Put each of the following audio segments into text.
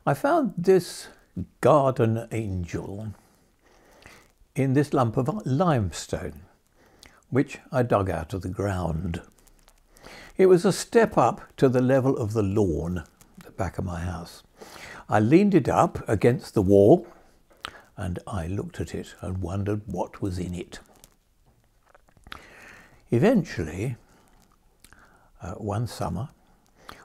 I found this garden angel in this lump of limestone, which I dug out of the ground. It was a step up to the level of the lawn at the back of my house. I leaned it up against the wall and I looked at it and wondered what was in it. Eventually, one summer,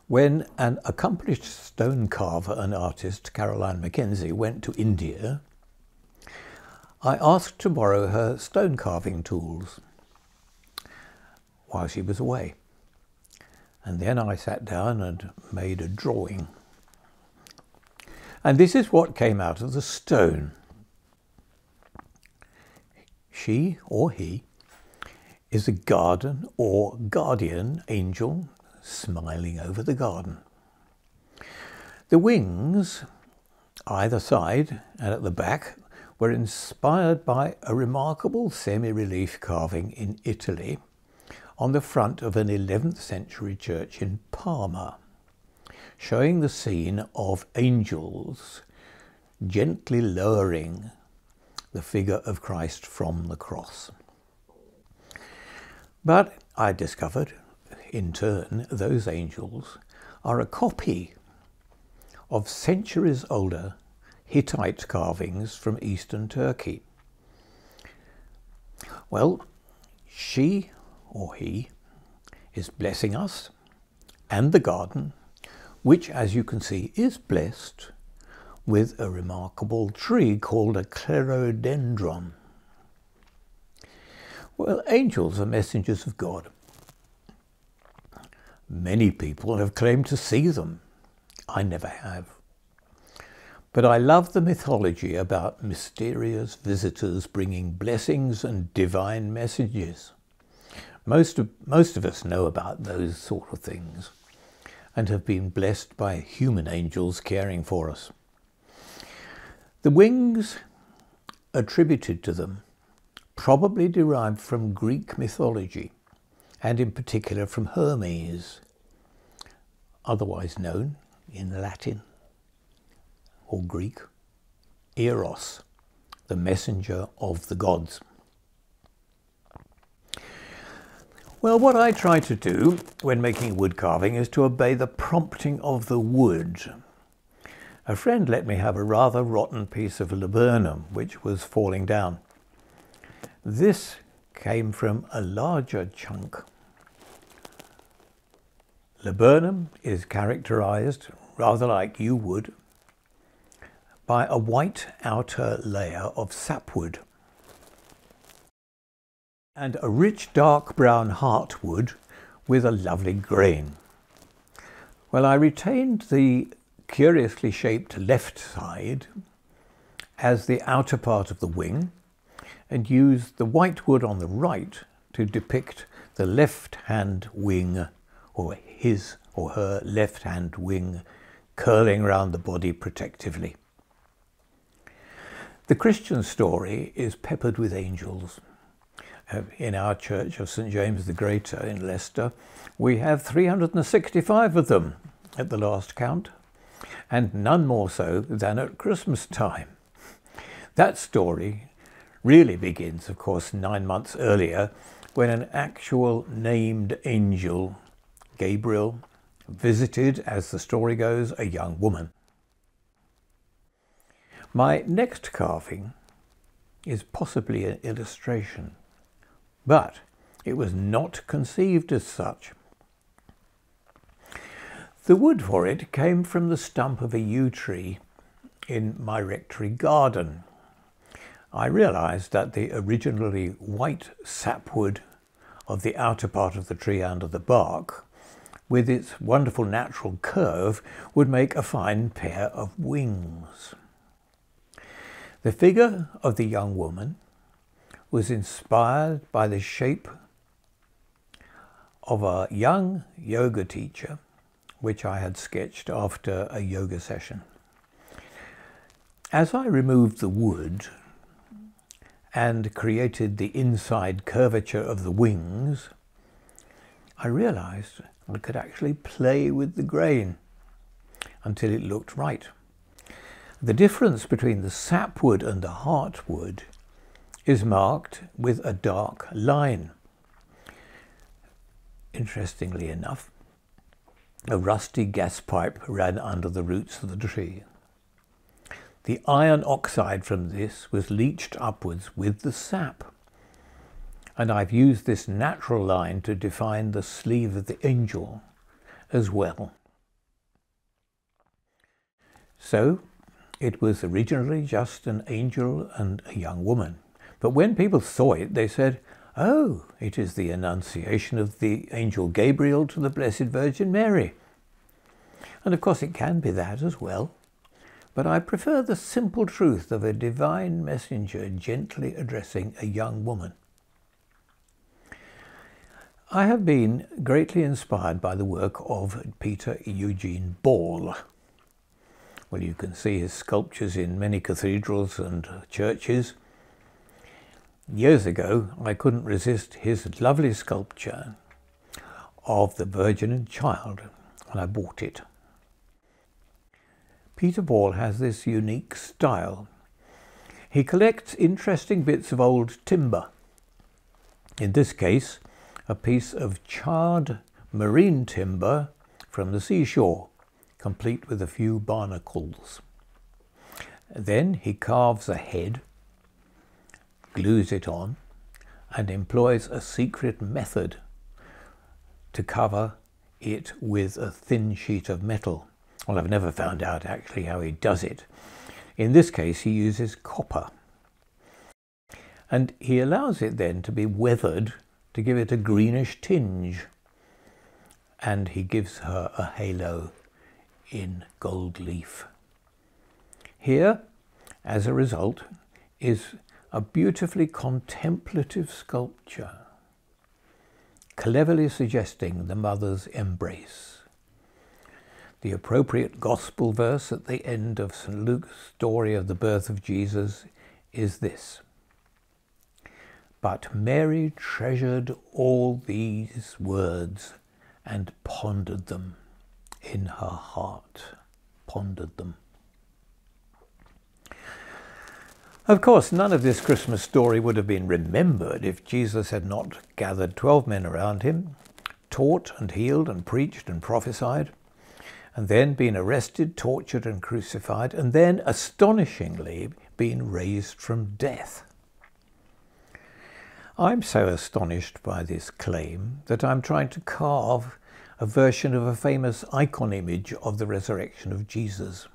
when an accomplished stone carver and artist, Caroline Mackenzie, went to India, I asked to borrow her stone carving tools while she was away. And then I sat down and made a drawing. And this is what came out of the stone. She, or he, is a garden or guardian angel smiling over the garden. The wings, either side and at the back, were inspired by a remarkable semi-relief carving in Italy on the front of an 11th century church in Parma, showing the scene of angels gently lowering the figure of Christ from the cross. But I discovered, in turn, those angels are a copy of centuries older Hittite carvings from eastern Turkey. Well, she or he is blessing us and the garden, which, as you can see, is blessed with a remarkable tree called a clerodendron. Well, angels are messengers of God. Many people have claimed to see them. I never have. But I love the mythology about mysterious visitors bringing blessings and divine messages. Most of us know about those sort of things and have been blessed by human angels caring for us. The wings attributed to them probably derived from Greek mythology, and in particular from Hermes, otherwise known in Latin or Greek, Eros, the messenger of the gods. Well, what I try to do when making wood carving is to obey the prompting of the wood. A friend let me have a rather rotten piece of laburnum which was falling down. This came from a larger chunk. Laburnum is characterized, rather like yew wood, by a white outer layer of sapwood and a rich dark brown heartwood with a lovely grain. Well, I retained the curiously shaped left side as the outer part of the wing and used the white wood on the right to depict the left-hand wing, or his or her left-hand wing, curling round the body protectively. The Christian story is peppered with angels. In our church of St. James the Greater in Leicester, we have 365 of them at the last count, and none more so than at Christmas time. That story really begins, of course, 9 months earlier, when an actual named angel, Gabriel, visited, as the story goes, a young woman. My next carving is possibly an illustration, but it was not conceived as such. The wood for it came from the stump of a yew tree in my rectory garden. I realized that the originally white sapwood of the outer part of the tree under the bark, with its wonderful natural curve, would make a fine pair of wings. The figure of the young woman was inspired by the shape of a young yoga teacher, which I had sketched after a yoga session. As I removed the wood and created the inside curvature of the wings, I realized I could actually play with the grain until it looked right. The difference between the sapwood and the heartwood is marked with a dark line. Interestingly enough, a rusty gas pipe ran under the roots of the tree. The iron oxide from this was leached upwards with the sap, and I've used this natural line to define the sleeve of the angel as well. So it was originally just an angel and a young woman, but when people saw it they said, "Oh, it is the Annunciation of the angel Gabriel to the Blessed Virgin Mary." And of course it can be that as well, but I prefer the simple truth of a divine messenger gently addressing a young woman. I have been greatly inspired by the work of Peter Eugene Ball. Well, you can see his sculptures in many cathedrals and churches. Years ago, I couldn't resist his lovely sculpture of the Virgin and Child, and I bought it. Peter Ball has this unique style. He collects interesting bits of old timber. In this case, a piece of charred marine timber from the seashore, complete with a few barnacles. Then he carves a head, glues it on, and employs a secret method to cover it with a thin sheet of metal. Well, I've never found out actually how he does it. In this case, he uses copper. And he allows it then to be weathered to give it a greenish tinge. And he gives her a halo in gold leaf. Here, as a result, is a beautifully contemplative sculpture, cleverly suggesting the mother's embrace. The appropriate gospel verse at the end of St. Luke's story of the birth of Jesus is this: "But Mary treasured all these words and pondered them in her heart." Pondered them. Of course, none of this Christmas story would have been remembered if Jesus had not gathered 12 men around him, taught and healed and preached and prophesied, and then been arrested, tortured and crucified, and then, astonishingly, been raised from death. I'm so astonished by this claim that I'm trying to carve a version of a famous icon image of the resurrection of Jesus.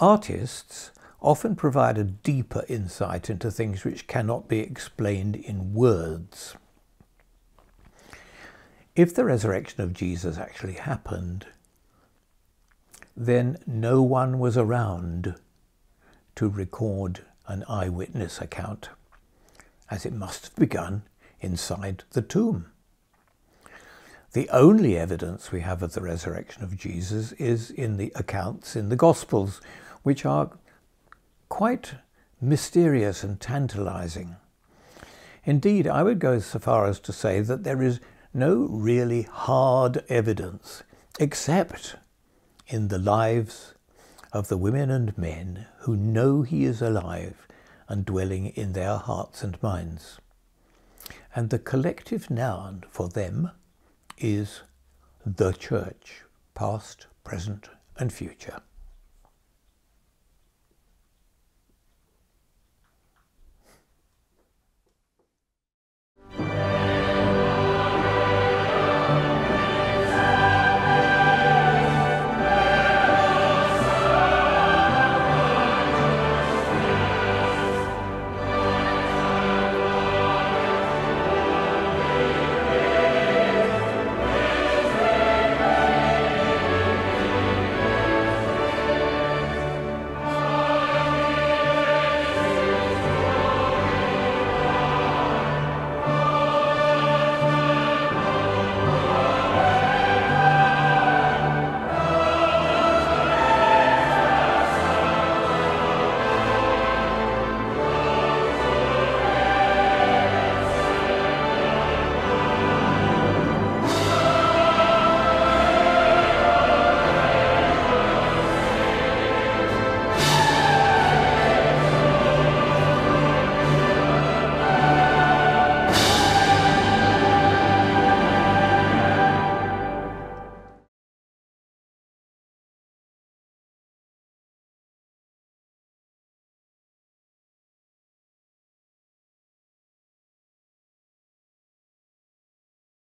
Artists often provide a deeper insight into things which cannot be explained in words. If the resurrection of Jesus actually happened, then no one was around to record an eyewitness account, as it must have begun inside the tomb. The only evidence we have of the resurrection of Jesus is in the accounts in the Gospels, which are quite mysterious and tantalizing. Indeed, I would go so far as to say that there is no really hard evidence except in the lives of the women and men who know he is alive and dwelling in their hearts and minds. And the collective noun for them is the Church, past, present and future.